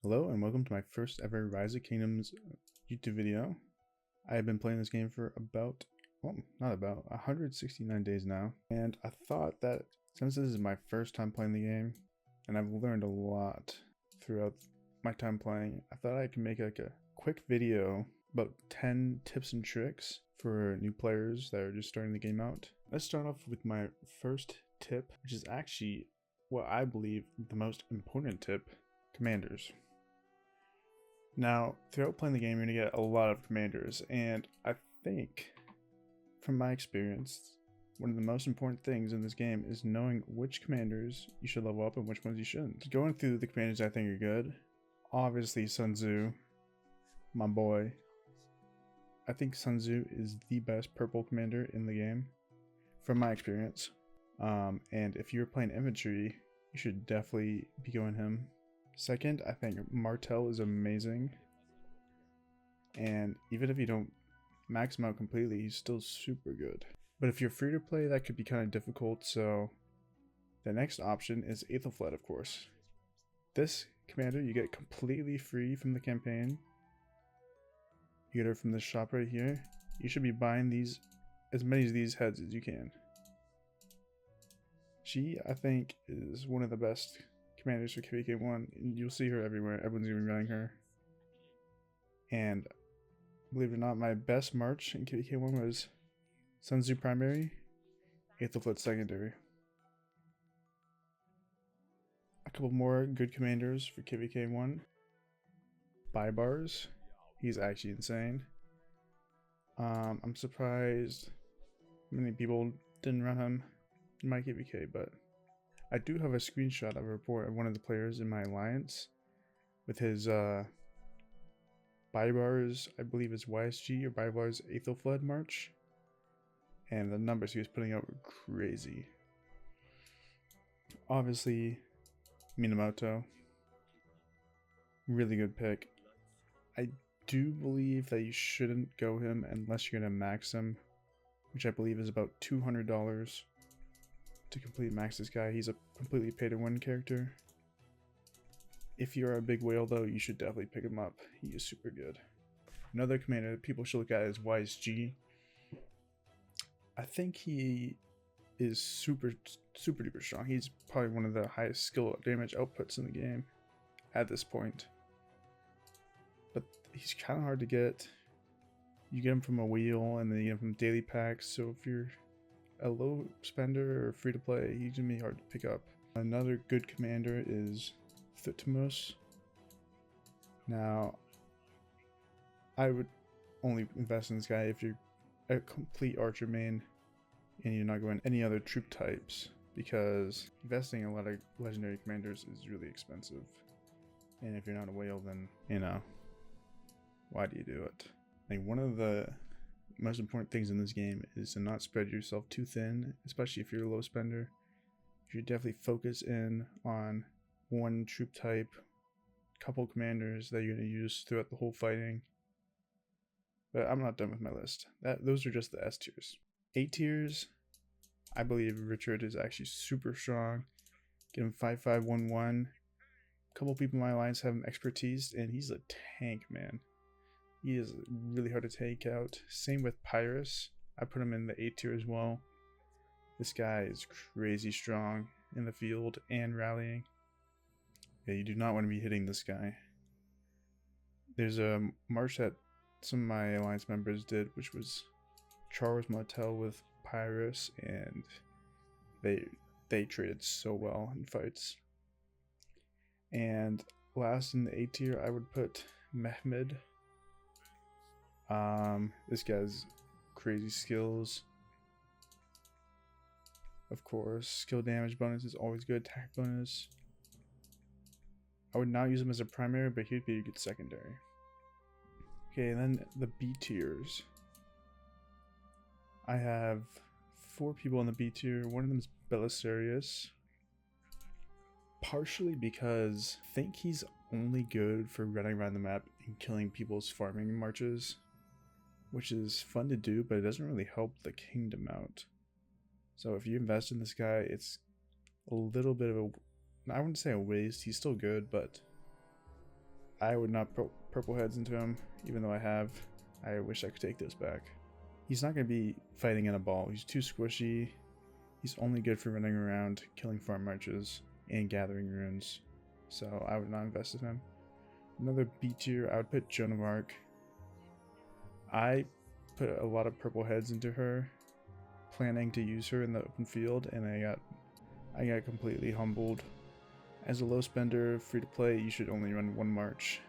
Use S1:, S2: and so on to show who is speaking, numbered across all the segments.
S1: Hello and welcome to my first ever Rise of Kingdoms YouTube video. I have been playing this game for not about 169 days now, and I thought that since this is my first time playing the game and I've learned a lot throughout my time playing, I thought I could make like a quick video about 10 tips and tricks for new players that are just starting the game out. Let's start off with my first tip, which is actually what I believe the most important tip: commanders. Now, throughout playing the game, you're going to get a lot of commanders, and I think, from my experience, one of the most important things in this game is knowing which commanders you should level up and which ones you shouldn't. Going through the commanders I think are good, obviously Sun Tzu, my boy. I think Sun Tzu is the best purple commander in the game, from my experience. And if you're playing infantry, you should definitely be going him. Second, I think Martel is amazing, and even if you don't max him out completely, he's still super good. But if you're free to play, that could be kind of difficult, so the next option is Aethelflaed, of course. This commander you get completely free from the campaign. You get her from this shop right here. You should be buying these, as many of these heads as you can. She, I think, is one of the best commanders for KVK 1, and you'll see her everywhere. Everyone's gonna be running her. And believe it or not, my best March in KVK 1 was Sun Tzu primary, Aethelflaed secondary. A couple more good commanders for KVK 1. Baibars, he's actually insane. I'm surprised many people didn't run him in my KVK, but I do have a screenshot of a report of one of the players in my alliance with his Baibars, I believe it's YSG or Baibars Aethelflaed March, and the numbers he was putting out were crazy. Obviously, Minamoto, really good pick. I do believe that you shouldn't go him unless you're gonna max him, which I believe is about $200. To complete max this guy. He's a completely pay to win character. If you're a big whale though, you should definitely pick him up. He is super good. Another commander that people should look at is YSG. I think he is super duper strong. He's probably one of the highest skill damage outputs in the game at this point. But he's kind of hard to get. You get him from a wheel and then you get him from daily packs, so if you're a low spender or free to play, he's gonna be hard to pick up. Another good commander is Thutmose. Now, I would only invest in this guy if you're a complete archer main and you're not going any other troop types, because investing in a lot of legendary commanders is really expensive. And if you're not a whale, then, you know, why do you do it? Like, one of the most important things in this game is to not spread yourself too thin, especially if you're a low spender. You should definitely focus in on one troop type, couple commanders that you're going to use throughout the whole fighting. But I'm not done with my list. Those are just the S tiers. A tiers, I believe Richard is actually super strong. Get him 5511. A couple people in my alliance have him expertise, and he's a tank, man. He is really hard to take out. Same with Pyrrhus. I put him in the A tier as well. This guy is crazy strong in the field and rallying. Yeah, you do not want to be hitting this guy. There's a march that some of my alliance members did, which was Charles Martel with Pyrrhus, and they traded so well in fights. And last in the A tier, I would put Mehmed. This guy's crazy skills. Of course, skill damage bonus is always good. Attack bonus. I would not use him as a primary, but he'd be a good secondary. Okay, and then the B tiers. I have 4 people in the B tier. One of them is Belisarius. Partially because I think he's only good for running around the map and killing people's farming marches, which is fun to do, but it doesn't really help the kingdom out. So if you invest in this guy, it's a little bit of a, I wouldn't say a waste, he's still good, but I would not purple heads into him, even though I have. I wish I could take this back. He's not going to be fighting in a ball. He's too squishy. He's only good for running around, killing farm marches, and gathering runes. So I would not invest in him. Another B tier, I would put Joan of Arc. I put a lot of purple heads into her, planning to use her in the open field, and I got completely humbled. As a low spender, free to play, you should only run one march.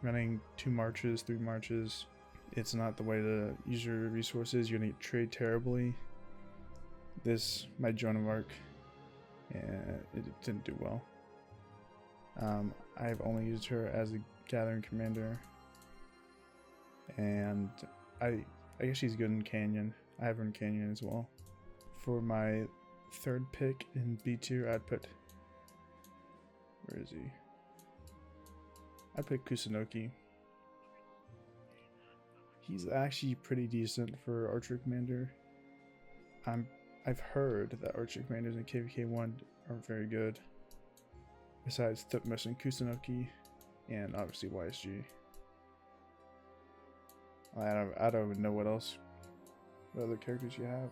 S1: Running 2 marches, 3 marches, it's not the way to use your resources. You're gonna trade terribly. My Joan of Arc, it didn't do well. I've only used her as a gathering commander, and I guess she's good in Canyon. I have her in Canyon as well. For my third pick in B tier, I'd put, where is he? I'd pick Kusunoki. He's actually pretty decent for Archer Commander. I've heard that Archer Commanders in KVK 1 aren't very good. Besides Thutmose and Kusunoki, and obviously YSG. I don't even know what other characters you have.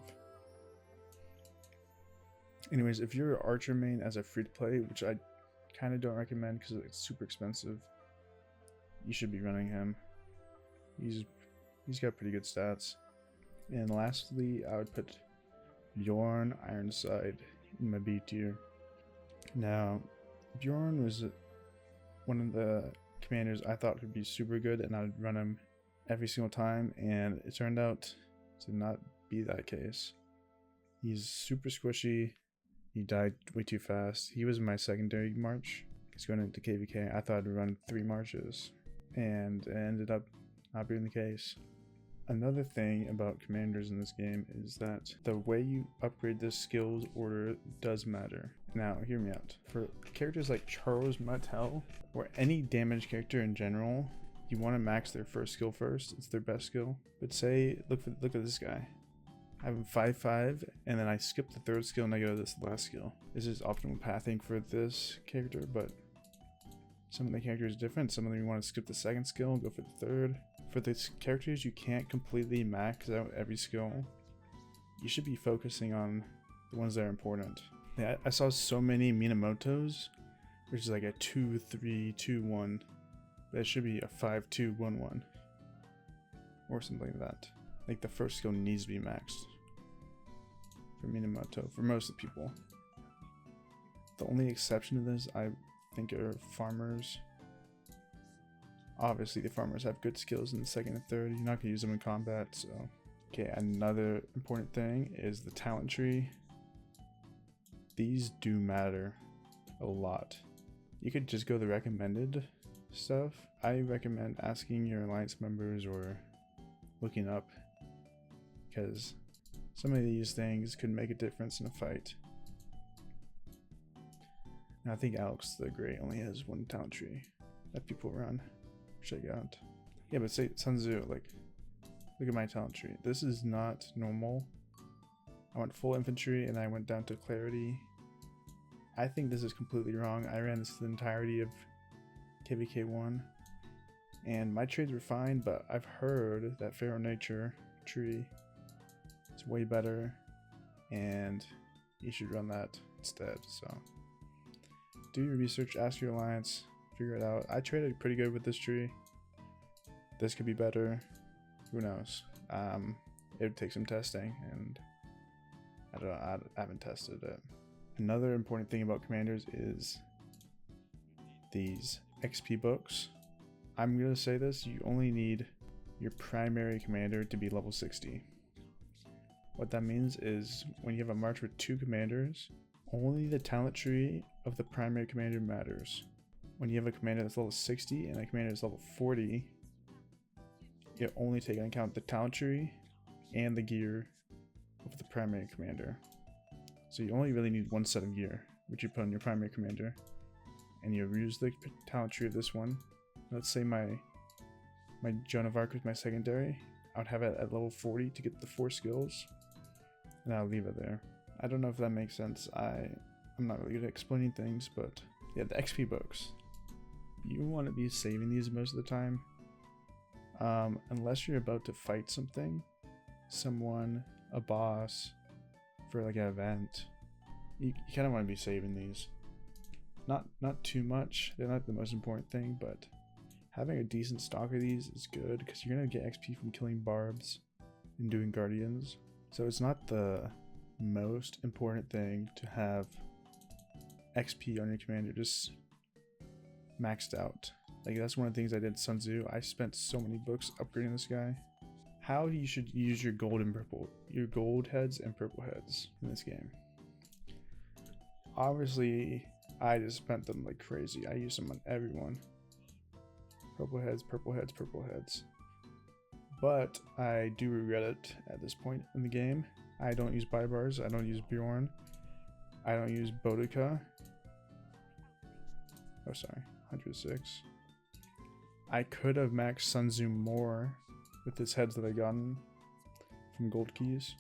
S1: Anyways, if you're an Archer main as a free to play, which I kind of don't recommend because it's super expensive, you should be running him. He's got pretty good stats. And lastly, I would put Bjorn Ironside in my B tier. Now, Bjorn was one of the commanders I thought could be super good, and I would run him every single time, and it turned out to not be that case. He's super squishy. He died way too fast. He was my secondary march. He's going into KVK. I thought I'd run 3 marches, and it ended up not being the case. Another thing about commanders in this game is that the way you upgrade the skills order does matter. Now, hear me out. For characters like Charles Martel, or any damage character in general, you want to max their first skill first. It's their best skill. But say, look at this guy. I have him 5/5, and then I skip the 3rd skill and I go to this last skill. This is optimal pathing for this character, but some of the characters are different. Some of them you want to skip the 2nd skill and go for the 3rd. For these characters you can't completely max out every skill. You should be focusing on the ones that are important. Yeah, I saw so many Minamotos, which is like a 2-3-2-1. That should be a 5-2-1-1 or something like that. Like the first skill needs to be maxed for Minamoto for most of the people. The only exception to this, I think, are farmers. Obviously, the farmers have good skills in the 2nd and 3rd. You're not gonna use them in combat, so. Okay, another important thing is the talent tree. These do matter a lot. You could just go the recommended stuff. I recommend asking your alliance members or looking up, because some of these things could make a difference in a fight. Now, I think Alex the Great only has 1 talent tree that people run. Check out. Yeah, but say Sun Tzu, like, look at my talent tree. This is not normal. I went full infantry and I went down to clarity. I think this is completely wrong. I ran this the entirety of KVK 1, and my trades were fine, but I've heard that Pharaoh Nature tree is way better, and you should run that instead. So do your research, ask your alliance, figure it out. I traded pretty good with this tree. This could be better. Who knows? It would take some testing, and I haven't tested it. Another important thing about commanders is these EXP books. I'm gonna say this: you only need your primary commander to be level 60. What that means is when you have a march with 2 commanders, only the talent tree of the primary commander matters. When you have a commander that's level 60 and a commander that's level 40, you only take into account the talent tree and the gear of the primary commander. So you only really need 1 set of gear, which you put on your primary commander, and you use the talent tree of this one. Let's say my Joan of Arc is my secondary. I would have it at level 40 to get the 4 skills, and I'll leave it there. I don't know if that makes sense. I'm not really good at explaining things, but yeah, the XP books. you want to be saving these most of the time. Unless you're about to fight someone, a boss, for like an event, you kind of want to be saving these. Not too much. They're not the most important thing, but having a decent stock of these is good because you're gonna get XP from killing barbs and doing guardians. So it's not the most important thing to have XP on your commander just maxed out. Like, that's one of the things I did in Sun Tzu. I spent so many books upgrading this guy. How you should use your gold and purple, your gold heads and purple heads in this game. Obviously, I just spent them like crazy. I used them on everyone. Purple heads, purple heads, purple heads. But I do regret it at this point in the game. I don't use Bybars, I don't use Bjorn, I don't use Boudica. Oh, sorry, 106. I could have maxed Sun Tzu more with his heads that I gotten from gold keys.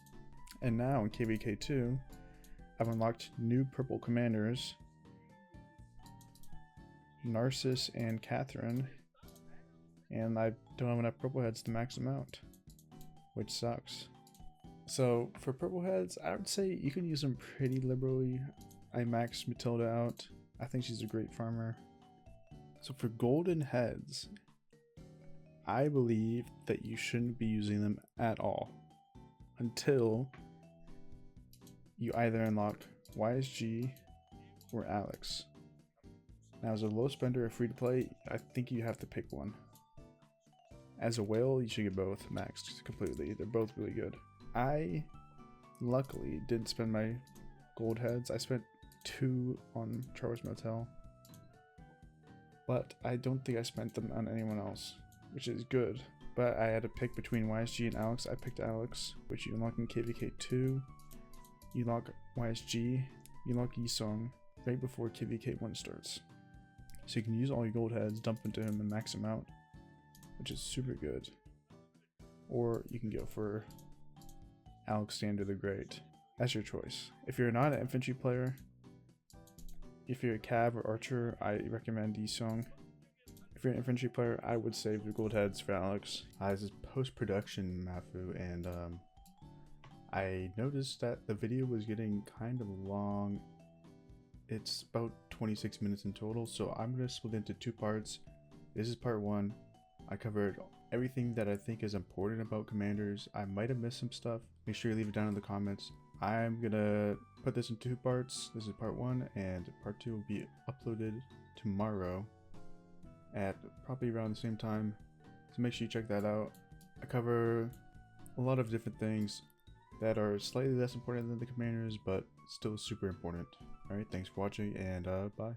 S1: And now in KVK 2, I've unlocked new purple commanders, Narcissus and Catherine, and I don't have enough purple heads to max them out, which sucks. So for purple heads, I would say you can use them pretty liberally. I maxed Matilda out. I think she's a great farmer. So for golden heads, I believe that you shouldn't be using them at all until you either unlock YSG or Alex. Now, as a low spender or free to play, I think you have to pick one. As a whale, you should get both maxed completely. They're both really good. I luckily didn't spend my gold heads. I spent 2 on Charles Motel, but I don't think I spent them on anyone else, which is good. But I had to pick between YSG and Alex. I picked Alex, which you unlock in KVK 2. You unlock YSG, you unlock Yisong right before KVK 1 starts. So you can use all your gold heads, dump into him, and max him out, which is super good. Or you can go for Alexander the Great. That's your choice. If you're not an infantry player, if you're a cav or archer, I recommend Yisong. If you're an infantry player, I would save the gold heads for Alex. This is post-production Maffu, and I noticed that the video was getting kind of long. It's about 26 minutes in total, so I'm going to split into 2 parts. This is part 1. I covered everything that I think is important about commanders. I might have missed some stuff. Make sure you leave it down in the comments. I'm going to put this in 2 parts. This is part 1, and part 2 will be uploaded tomorrow at probably around the same time. So make sure you check that out. I cover a lot of different things that are slightly less important than the commanders, but still super important. Alright, thanks for watching, and bye.